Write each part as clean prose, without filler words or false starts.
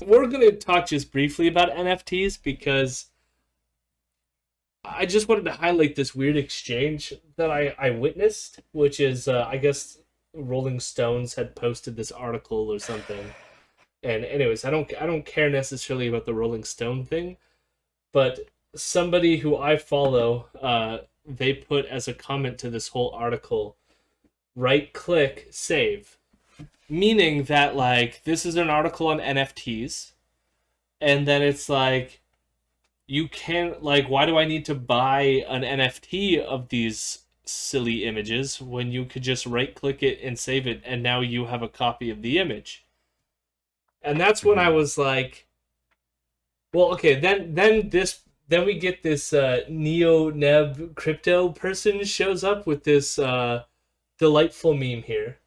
we're going to talk just briefly about NFTs because I just wanted to highlight this weird exchange that I witnessed, which is, I guess, Rolling Stones had posted this article or something. And anyways, I don't care necessarily about the Rolling Stone thing, but somebody who I follow, they put as a comment to this whole article, right click save, meaning that like this is an article on NFTs, and then it's like you can't, like, why do I need to buy an NFT of these silly images when you could just right click it and save it and now you have a copy of the image? And that's when I Mhm. was like, well, okay, then we get this neo neb crypto person shows up with this delightful meme here,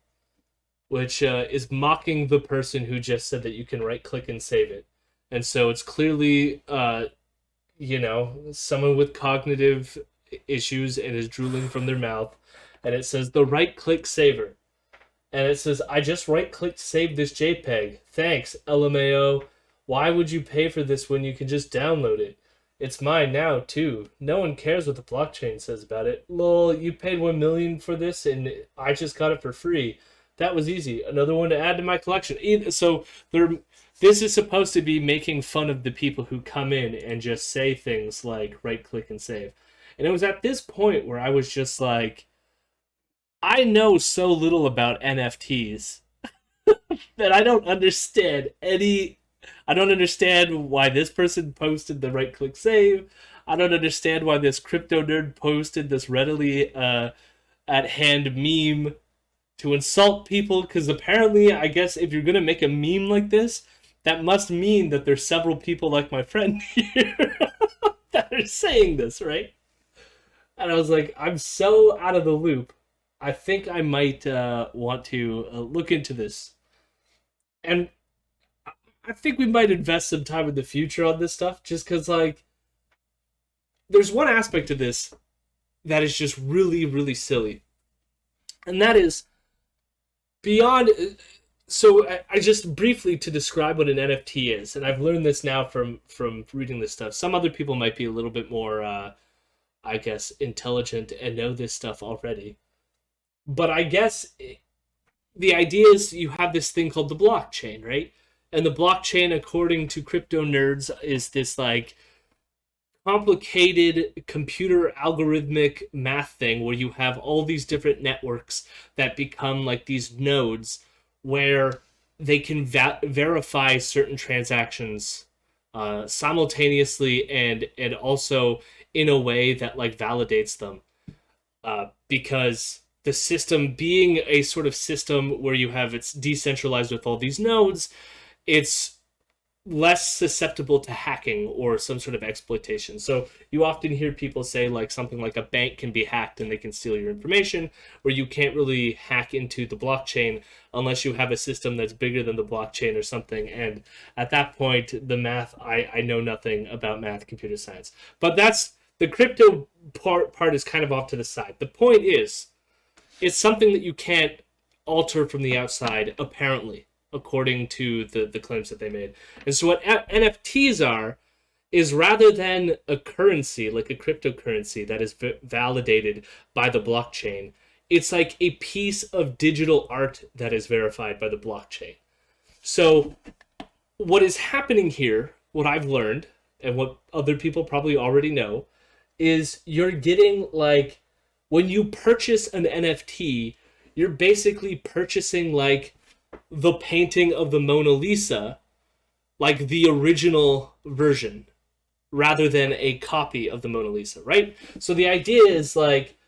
which is mocking the person who just said that you can right click and save it. And so it's clearly someone with cognitive issues and is drooling from their mouth. And it says the right click saver. And it says, I just right clicked save this JPEG. Thanks, LMAO. Why would you pay for this when you can just download it? It's mine now, too. No one cares what the blockchain says about it. Lol, you paid 1 million for this and I just got it for free. That was easy. Another one to add to my collection. So they're this is supposed to be making fun of the people who come in and just say things like right click and save. And it was at this point where I was just like, I know so little about NFTs that I don't understand why this person posted the right click save. I don't understand why this crypto nerd posted this readily at hand meme to insult people, because apparently, I guess if you're gonna make a meme like this, that must mean that there's several people like my friend here that are saying this, right? And I was like, I'm so out of the loop. I think I might want to look into this. And I think we might invest some time in the future on this stuff, just because, like, there's one aspect of this that is just really, really silly. And that is beyond. So I just briefly to describe what an NFT is, and I've learned this now from reading this stuff. Some other people might be a little bit more, I guess, intelligent and know this stuff already. But I guess the idea is you have this thing called the blockchain, right? And the blockchain, according to crypto nerds, is this like complicated computer algorithmic math thing where you have all these different networks that become like these nodes where they can verify certain transactions simultaneously and also in a way that like validates them, because the system being a sort of system where you have it's decentralized with all these nodes, it's less susceptible to hacking or some sort of exploitation. So you often hear people say like something like a bank can be hacked and they can steal your information, where you can't really hack into the blockchain unless you have a system that's bigger than the blockchain or something. And at that point, the math, I know nothing about math, computer science. But that's the crypto part is kind of off to the side. The point is, it's something that you can't alter from the outside, apparently, according to the claims that they made. And so what NFTs are is rather than a currency, like a cryptocurrency that is validated by the blockchain, it's like a piece of digital art that is verified by the blockchain. So what is happening here, what I've learned, and what other people probably already know, is you're getting like when you purchase an NFT, you're basically purchasing like the painting of the Mona Lisa, like the original version, rather than a copy of the Mona Lisa, right? So the idea is like,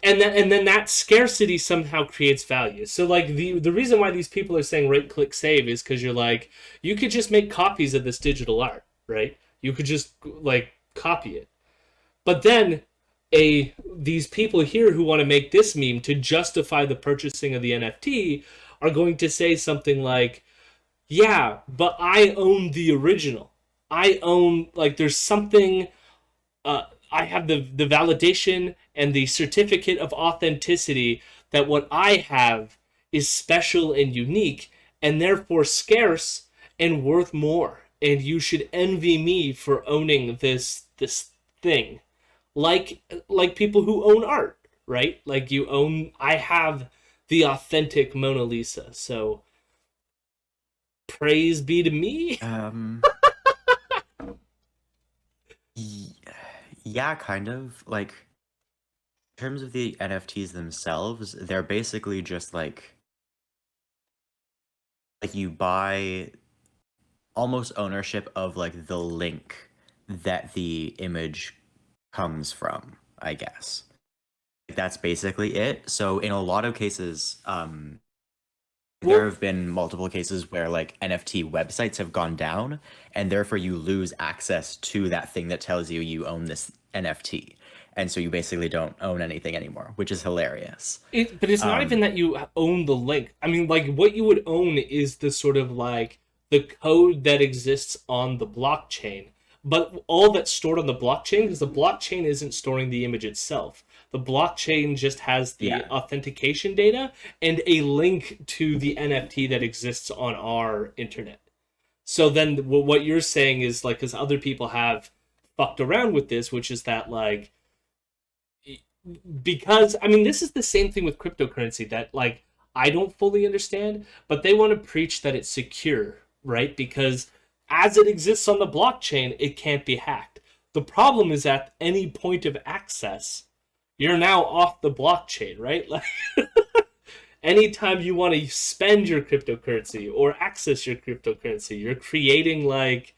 and then that scarcity somehow creates value. So like the reason why these people are saying right click save is because you're like, you could just make copies of this digital art, right? You could just like copy it. But then these people here who want to make this meme to justify the purchasing of the NFT are going to say something like, "Yeah, but I own the original. I own like there's something. I have the validation and the certificate of authenticity that what I have is special and unique, and therefore scarce, and worth more, and you should envy me for owning this thing. Like people who own art, right? Like you own I have the authentic Mona Lisa. So praise be to me. Um, y- yeah, kind of. Like, in terms of the NFTs themselves, they're basically just like you buy almost ownership of like the link that the image comes from, I guess. That's basically it. So in a lot of cases, there Well, have been multiple cases where like NFT websites have gone down, and therefore you lose access to that thing that tells you you own this NFT. And so you basically don't own anything anymore, which is hilarious. but it's not even Um, that you own the link. I mean, like what you would own is the sort of like the code that exists on the blockchain. But all that's stored on the blockchain, because the blockchain isn't storing the image itself. The blockchain just has the yeah. authentication data and a link to the NFT that exists on our internet. So then what you're saying is like, because other people have fucked around with this, which is that like because I mean this is the same thing with cryptocurrency that like I don't fully understand, but they want to preach that it's secure, right? Because as it exists on the blockchain, it can't be hacked. The problem is at any point of access, you're now off the blockchain, right? Like anytime you want to spend your cryptocurrency or access your cryptocurrency, you're creating like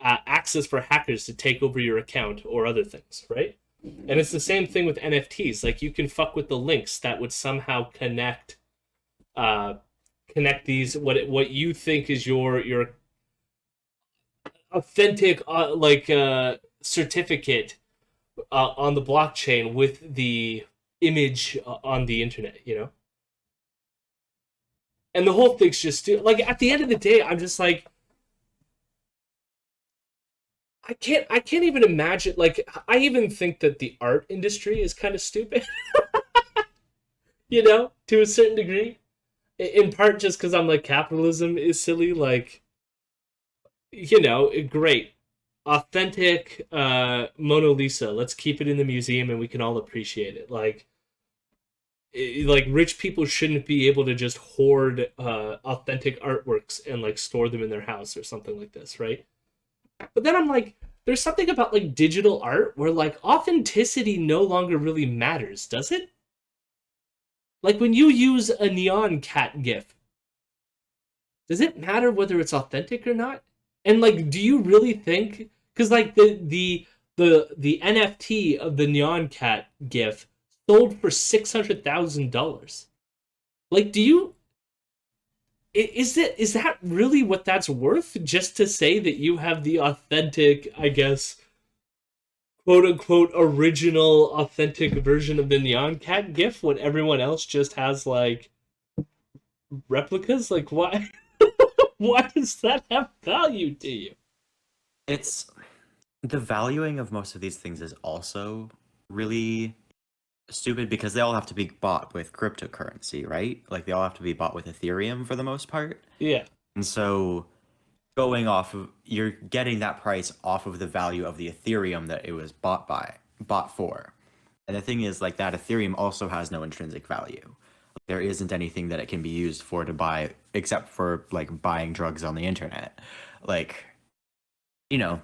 access for hackers to take over your account or other things, right? And it's the same thing with NFTs. Like you can fuck with the links that would somehow uh, connect these what you think is your authentic certificate on the blockchain with the image on the internet. You know, and the whole thing's just like at the end of the day, I'm just like I can't even imagine like I even think that the art industry is kind of stupid, you know, to a certain degree. In part just because I'm like capitalism is silly, like you know, great. Authentic Mona Lisa. Let's keep it in the museum and we can all appreciate it. Like rich people shouldn't be able to just hoard authentic artworks and like store them in their house or something like this, right? But then I'm like, there's something about like digital art where like authenticity no longer really matters, does it? Like when you use a neon cat gif, does it matter whether it's authentic or not? And like, do you really think? Because like the NFT of the neon cat gif sold for $600,000. Like, do you is that really what that's worth? Just to say that you have the authentic, I guess, quote unquote original authentic version of the neon cat gif when everyone else just has like replicas? Like, why? Why does that have value to you? It's the valuing of most of these things is also really stupid because they all have to be bought with cryptocurrency, right? Like they all have to be bought with Ethereum for the most part. Yeah, And so going off of you're getting that price off of the value of the Ethereum that it was bought for. And the thing is like that Ethereum also has no intrinsic value. There isn't anything that it can be used for to buy except for like buying drugs on the internet. Like, you know,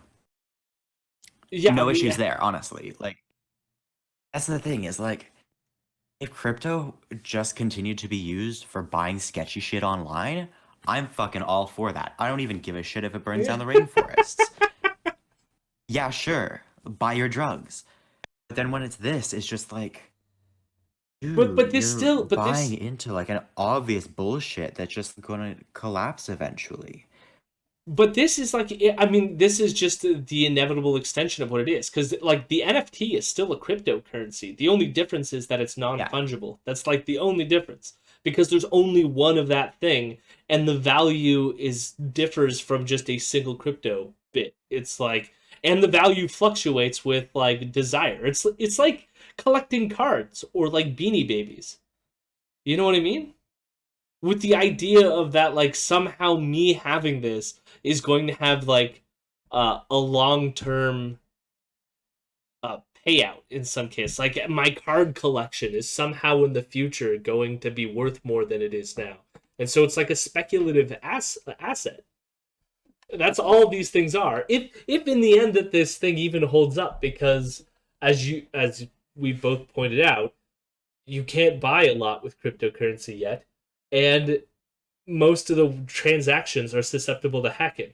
yeah. I no mean, issues there, honestly. Like that's the thing is like if crypto just continued to be used for buying sketchy shit online, I'm fucking all for that. I don't even give a shit if it burns yeah. down the rainforests. Yeah, sure, buy your drugs. But then when it's this, it's just like, But dude, this you're still, but buying this into like an obvious bullshit that's just gonna collapse eventually. but this is like I mean this is just the inevitable extension of what it is because like the NFT is still a cryptocurrency. The only difference is that it's Yeah. non-fungible. That's like the only difference because there's only one of that thing and the value is differs from just a single crypto bit. It's like and the value fluctuates with like desire. It's like collecting cards or like Beanie Babies. You know what I mean? with the idea of that like somehow me having this is going to have like a long term payout in some case. Like my card collection is somehow in the future going to be worth more than it is now, and so it's like a speculative asset. That's all these things are. If in the end that this thing even holds up, because as we both pointed out, you can't buy a lot with cryptocurrency yet, and most of the transactions are susceptible to hacking.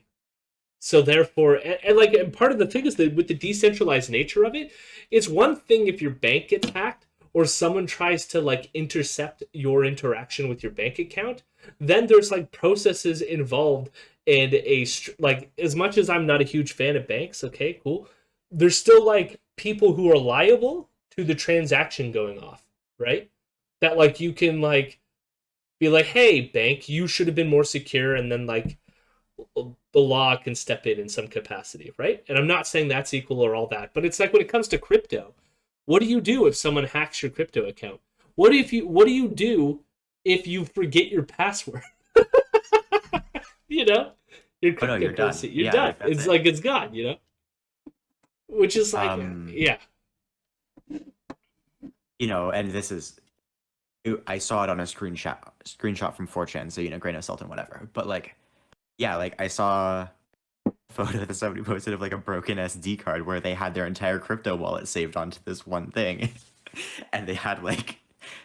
So therefore, and part of the thing is that with the decentralized nature of it, it's one thing if your bank gets hacked or someone tries to like intercept your interaction with your bank account. Then there's like processes involved and like as much as I'm not a huge fan of banks, okay, cool. There's still like people who are liable to the transaction going off, right? That like you can like be like, hey, bank, you should have been more secure, and then like the law can step in some capacity, right? And I'm not saying that's equal or all that, but it's like when it comes to crypto, what do you do if someone hacks your crypto account? What do you do if you forget your password? you know, your Oh no, you're done. cryptocurrency, you're Yeah, done. like that's It's it. like it's gone, Which is like, Um, yeah, and this is I saw it on a screenshot from 4chan, so grain of salt and whatever. But like, yeah, like I saw a photo that somebody posted of like a broken SD card where they had their entire crypto wallet saved onto this one thing, and they had like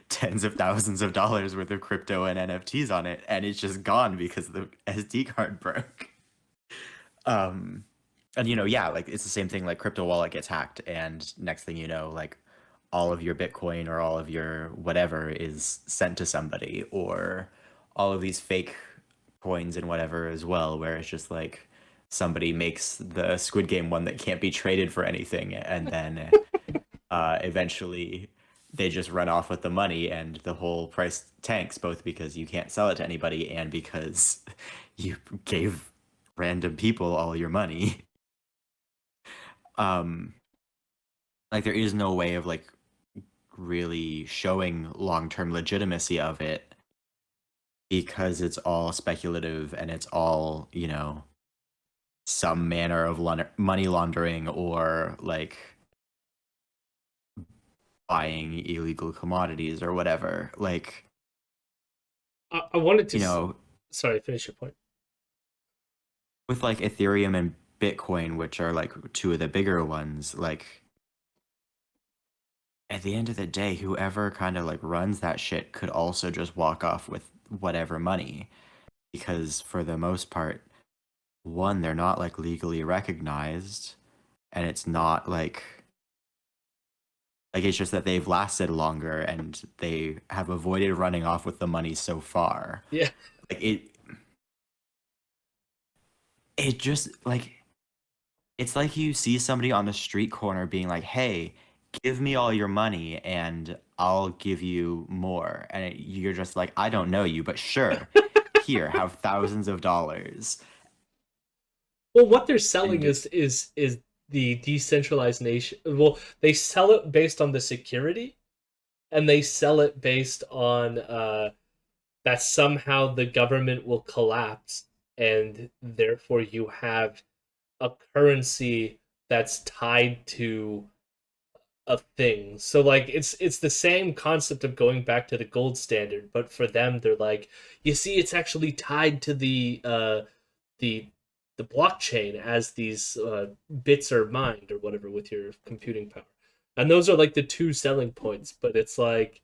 tens of thousands of dollars worth of crypto and NFTs on it, and it's just gone because the SD card broke. Um, and yeah, like it's the same thing. Like crypto wallet gets hacked, and next thing you know, like all of your Bitcoin or all of your whatever is sent to somebody, or all of these fake coins and whatever as well, where it's just like somebody makes the Squid Game one that can't be traded for anything, and then eventually they just run off with the money, and the whole price tanks, both because you can't sell it to anybody and because you gave random people all your money. Um, like there is no way of like really showing long-term legitimacy of it because it's all speculative and it's all, some manner of money laundering or like buying illegal commodities or whatever. Like, I wanted to. you know, Sorry, finish your point. with like Ethereum and Bitcoin, which are like two of the bigger ones, like at the end of the day, whoever kind of like runs that shit could also just walk off with whatever money because for the most part, one, they're not like legally recognized, and it's not like it's just that they've lasted longer and they have avoided running off with the money so far. Yeah, Like it just like it's like you see somebody on the street corner being like, "Hey, give me all your money and I'll give you more." And you're just like, "I don't know you, but sure. Here, have thousands of dollars." well, what they're selling And is the decentralized nation. Well, they sell it based on the security, and they sell it based on that somehow the government will collapse, and therefore you have a currency that's tied to a thing. So like it's the same concept of going back to the gold standard, but for them they're like, you see, it's actually tied to the the blockchain as these bits are mined or whatever with your computing power. And those are like the two selling points, but it's like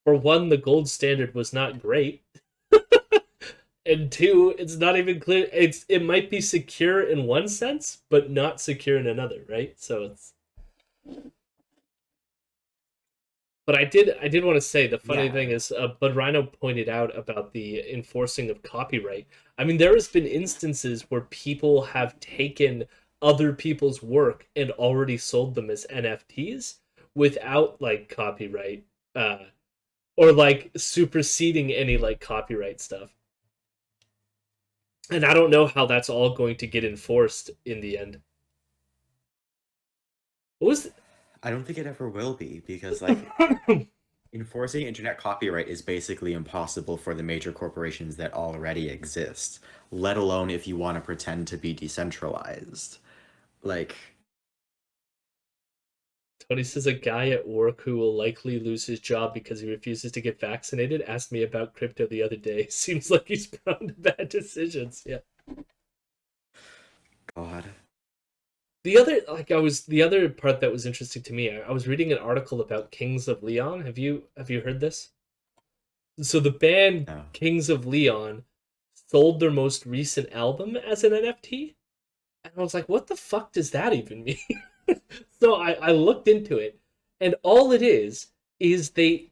for one, the gold standard was not great, and two, it's not even clear. It might be secure in one sense, but not secure in another, right? So it's. But I did want to say the funny thing yeah, is, Bud Rhino pointed out about the enforcing of copyright. I mean, there has been instances where people have taken other people's work and already sold them as NFTs without like copyright, uh, or like superseding any like copyright stuff. And I don't know how that's all going to get enforced in the end. What was I don't think it ever will be because like Enforcing internet copyright is basically impossible for the major corporations that already exist, let alone if you want to pretend to be decentralized. Like, Tony says a guy at work who will likely lose his job because he refuses to get vaccinated asked me about crypto the other day. Seems like he's prone to bad decisions. Yeah. God. The other part that was interesting to me, I was reading an article about Kings of Leon. Have you heard this? So the band No. Kings of Leon sold their most recent album as an NFT. And I was like, what the fuck does that even mean? So I looked into it, and all it is they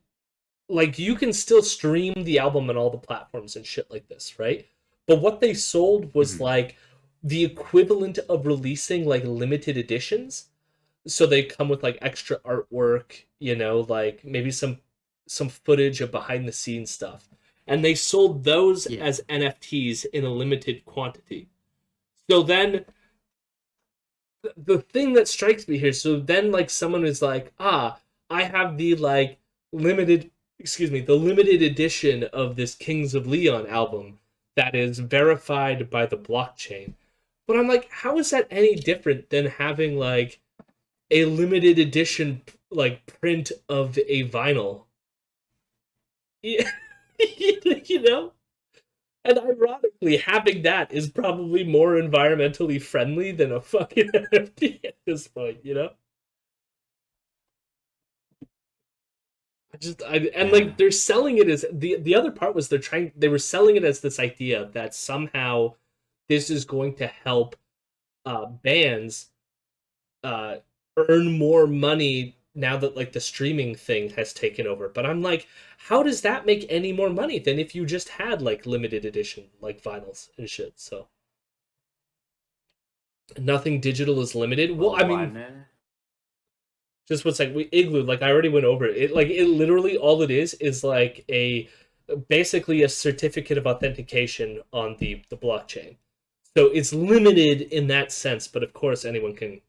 like you can still stream the album on all the platforms and shit like this, right? But what they sold was Mhm. like the equivalent of releasing like limited editions. So they come with like extra artwork, like maybe some footage of behind the scenes stuff. And they sold those Yeah. as NFTs in a limited quantity. So then the thing that strikes me here, so then like someone is like, I have the like limited, excuse me, the limited edition of this Kings of Leon album that is verified by the blockchain. But I'm like, how is that any different than having like a limited edition like print of a vinyl? Yeah. you know? And ironically, having that is probably more environmentally friendly than a fucking NFT at this point. And Yeah. like they're selling it as the other part was they were selling it as this idea that somehow this is going to help bands uh earn more money now that like the streaming thing has taken over. But I'm like, how does that make any more money than if you just had like limited edition like vinyls and shit? So nothing digital is limited. Well, Well, I mean, one. just what's like we Igloo, like I already went over it. Like it literally all it is like a basically a certificate of authentication on the blockchain. So it's limited in that sense, but of course anyone can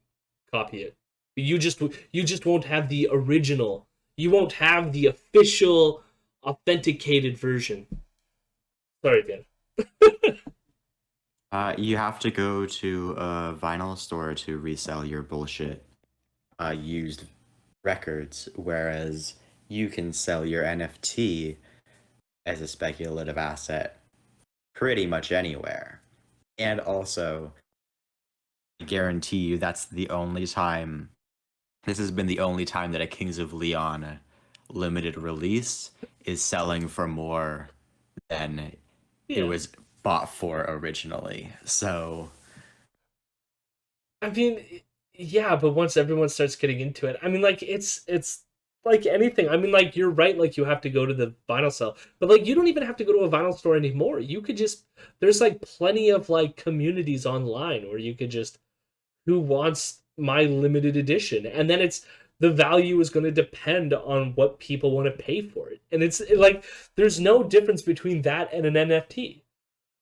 copy it. You just won't have the original. You won't have the official authenticated version. Sorry, Ben. You have to go to a vinyl store to resell your bullshit used records, whereas you can sell your NFT as a speculative asset pretty much anywhere. And also, I guarantee you that's the only time, this has been the only time that a Kings of Leon limited release is selling for more than it Yeah. was bought for originally. So, I mean, yeah, but once everyone starts getting into it, I mean, like it's like anything. I mean, like you're right. Like you have to go to the vinyl cell, but like you don't even have to go to a vinyl store anymore. You could just there's like plenty of like communities online where you could just who wants my limited edition, and then it's the value is going to depend on what people want to pay for it, and it's like there's no difference between that and an NFT.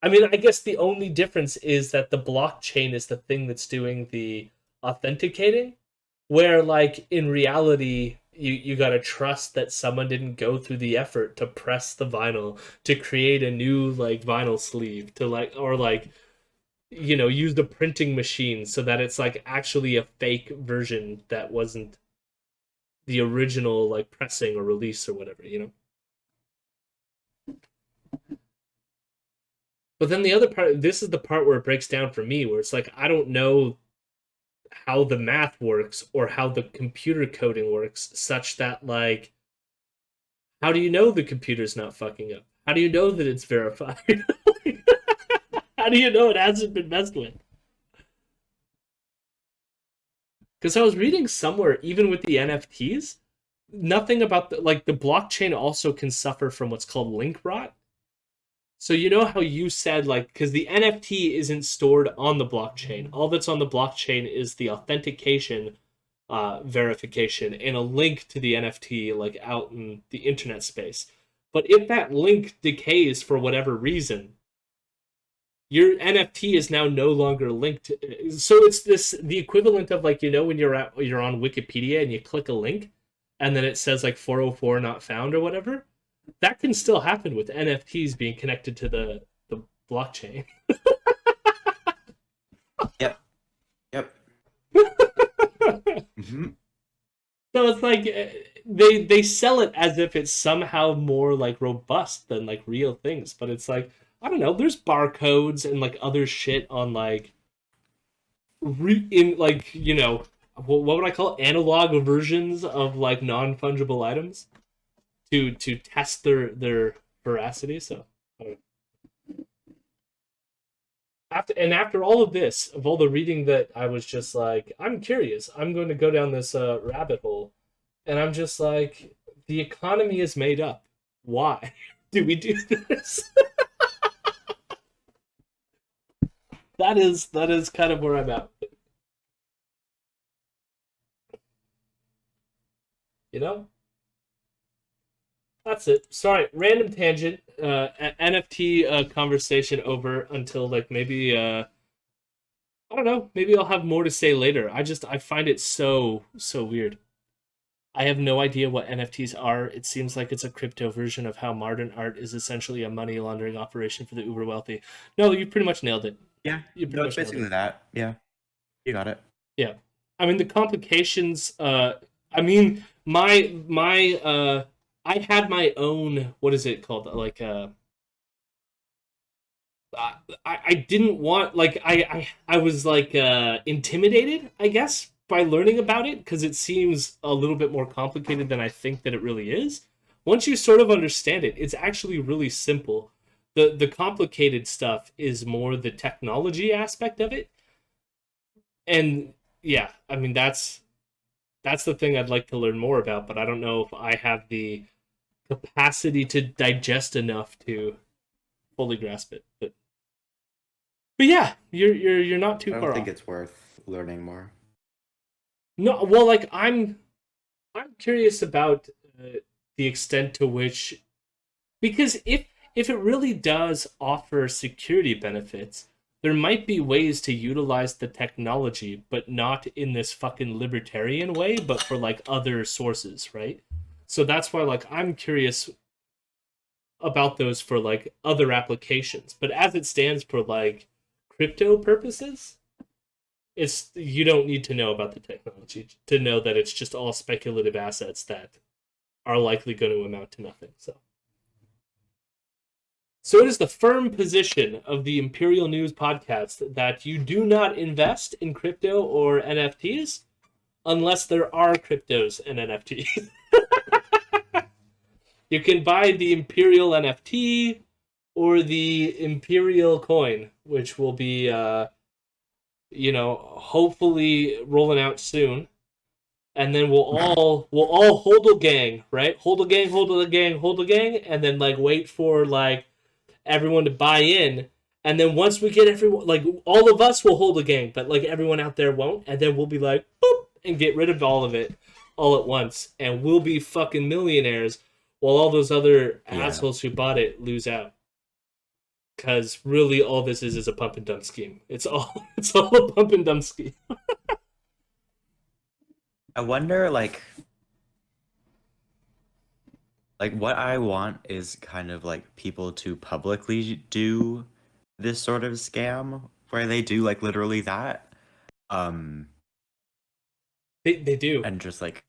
I mean, I guess the only difference is that the blockchain is the thing that's doing the authenticating, where like in reality you got to trust that someone didn't go through the effort to press the vinyl to create a new like vinyl sleeve to like or like use the printing machine so that it's like actually a fake version that wasn't the original like pressing or release or whatever. But then the other part, this is the part where it breaks down for me, where it's like I don't know how the math works or how the computer coding works, such that like, how do you know the computer's not fucking up? How do you know that it's verified? How do you know it hasn't been messed with? Because I was reading somewhere, even with the NFTs, nothing about the blockchain also can suffer from what's called link rot. So you know how you said like because the NFT isn't stored on the blockchain. All that's on the blockchain is the authentication, verification, and a link to the NFT like out in the internet space. But if that link decays for whatever reason, your NFT is now no longer linked. So it's the equivalent of like when you're on Wikipedia and you click a link, and then it says like 404 not found or whatever. That can still happen with NFTs being connected to the blockchain. Yep. Yep. Hmm. So it's like they sell it as if it's somehow more like robust than like real things, but it's like I don't know. There's barcodes and like other shit on like in like what would I call it? Analog versions of like non fungible items to test their veracity. So after all of this, of all the reading that I was just like, I'm curious. I'm going to go down this rabbit hole, and I'm just like, the economy is made up. Why do we do this? That is kind of where I'm at. You know, that's it. Sorry, random tangent. NFT conversation over until like maybe I don't know. Maybe I'll have more to say later. I find it so weird. I have no idea what NFTs are. It seems like it's a crypto version of how modern art is essentially a money laundering operation for the uber wealthy. No, you pretty much nailed it. Yeah. You pretty No, it's much nailed basically it. that. Yeah. You got it. Yeah. I mean the complications I mean my I had my own what is it called? Like I didn't want like I was like intimidated, I guess, by learning about it because it seems a little bit more complicated than I think that it really is. Once you sort of understand it, it's actually really simple. The complicated stuff is more the technology aspect of it. And yeah, I mean that's the thing I'd like to learn more about, but I don't know if I have the capacity to digest enough to fully grasp it. But yeah, you're not too I don't far think off. it's worth learning more. No, well, like I'm curious about the extent to which because if it really does offer security benefits, there might be ways to utilize the technology, but not in this fucking libertarian way, but for like other sources, right? So that's why like I'm curious about those for like other applications. But as it stands for like crypto purposes, it's you don't need to know about the technology to know that it's just all speculative assets that are likely going to amount to nothing. So it is the firm position of the Imperial News podcast that you do not invest in crypto or NFTs unless there are cryptos and NFTs. You can buy the Imperial NFT or the Imperial coin, which will be hopefully rolling out soon. And then we'll all hold a gang, right? Hold a gang, hold a gang, hold a gang, and then like wait for like everyone to buy in. And then once we get everyone, like all of us will hold a gang, but like everyone out there won't. And then we'll be like, boop, and get rid of all of it all at once. And we'll be fucking millionaires while all those other Yeah. assholes who bought it lose out. Because really all this is a pump and dump scheme. It's all a pump and dump scheme. I wonder, like what I want is kind of like people to publicly do this sort of scam where they do like literally that. Um, They do. and just like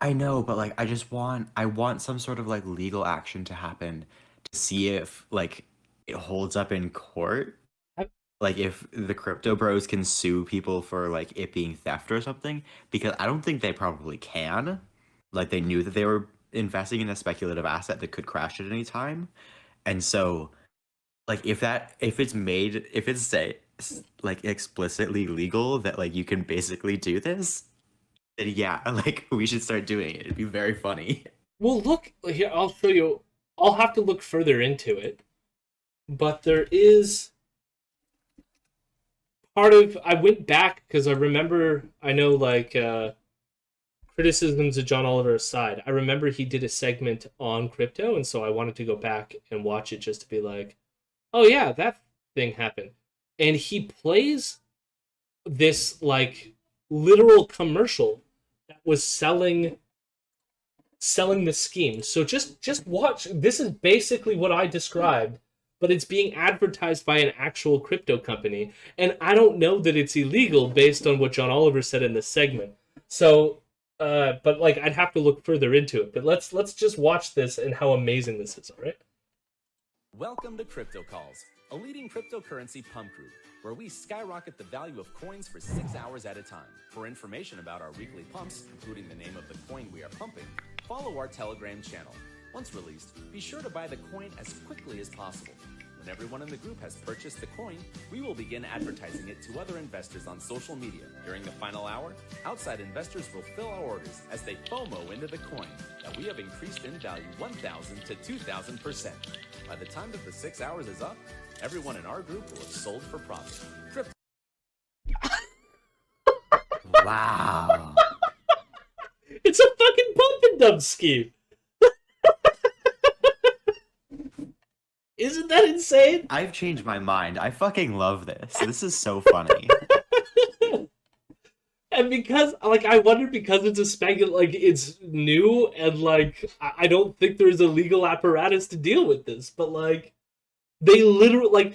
I know, but like I want some sort of like legal action to happen to see if like it holds up in court. Like if the crypto bros can sue people for like it being theft or something, because I don't think they probably can. Like they knew that they were investing in a speculative asset that could crash at any time. And so like if it's say like explicitly legal that like you can basically do this, then yeah, like we should start doing it. It'd be very funny. Well, look here. I'll show you. I'll have to look further into it, but there is part of. I went back because I remember. I know like criticisms of John Oliver aside. I remember he did a segment on crypto, and so I wanted to go back and watch it just to be like, oh yeah, that thing happened. And he plays this like literal commercial that was selling selling the scheme. So just watch. This is basically what I described, but it's being advertised by an actual crypto company. And I don't know that it's illegal based on what John Oliver said in this segment. So, but like I'd have to look further into it. But let's just watch this and how amazing this is. All right. Welcome to Crypto Calls, a leading cryptocurrency pump group, where we skyrocket the value of coins for 6 hours at a time. For information about our weekly pumps, including the name of the coin we are pumping, follow our Telegram channel. Once released, be sure to buy the coin as quickly as possible. When everyone in the group has purchased the coin, we will begin advertising it to other investors on social media. During the final hour, outside investors will fill our orders as they FOMO into the coin that we have increased in value 1,000 to 2,000%. By the time that the 6 hours is up, everyone in our group will have sold for profit. Wow. It's a fucking pump and dump scheme. Isn't that insane? I've changed my mind. I fucking love this. This is so funny. And because, like, I wonder because it's like, it's new, and, like, I don't think there's a legal apparatus to deal with this, but, like, they literally, like,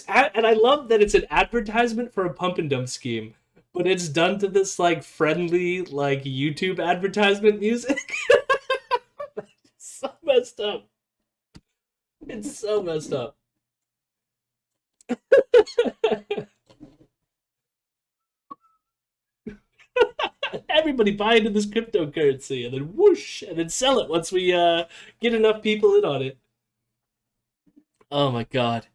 and I love that it's an advertisement for a pump and dump scheme, but it's done to this, like, friendly, like, YouTube advertisement music. It's so messed up. It's so messed up. Everybody buy into this cryptocurrency and then whoosh, and then sell it once we get enough people in on it. Oh my god.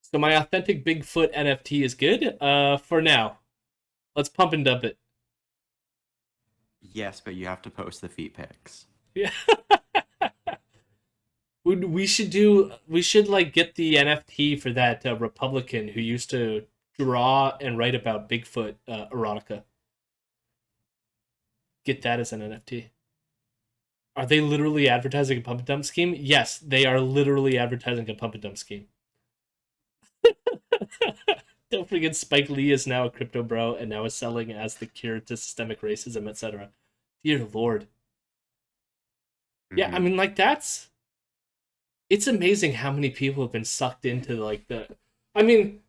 So my authentic Bigfoot NFT is good for now. Let's pump and dump it. Yes, but you have to post the feet pics. Yeah. We should like get the NFT for that Republican who used to draw and write about Bigfoot erotica. Get that as an NFT. Are they literally advertising a pump and dump scheme? Yes, they are literally advertising a pump and dump scheme. Don't forget Spike Lee is now a crypto bro and now is selling as the cure to systemic racism, etc. Dear Lord. Yeah, I mean, like, it's amazing how many people have been sucked into, like, I mean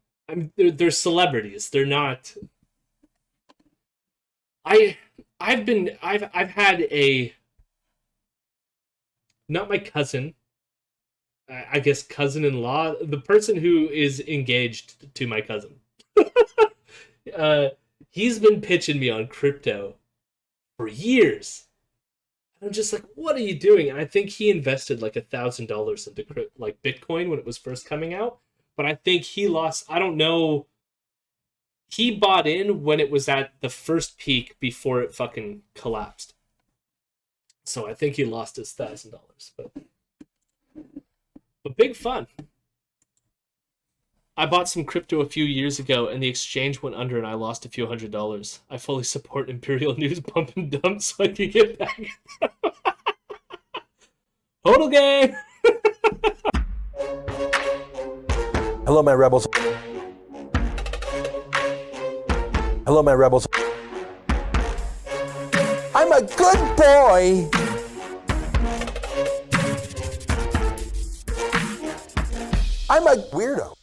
they're celebrities. They're not. I've had a, not my cousin, I guess cousin-in-law, the person who is engaged to my cousin. He's been pitching me on crypto for years. I'm just like, what are you doing? And I think he invested like $1,000 into like Bitcoin when it was first coming out. But I think he lost, I don't know. He bought in when it was at the first peak before it fucking collapsed. So I think he lost his $1,000. But big fun. I bought some crypto a few years ago and the exchange went under and I lost a few $100s. I fully support Imperial News pump and dump so I can get back. Hodl game! Hello, my rebels. Hello, my rebels. I'm a good boy. I'm a weirdo.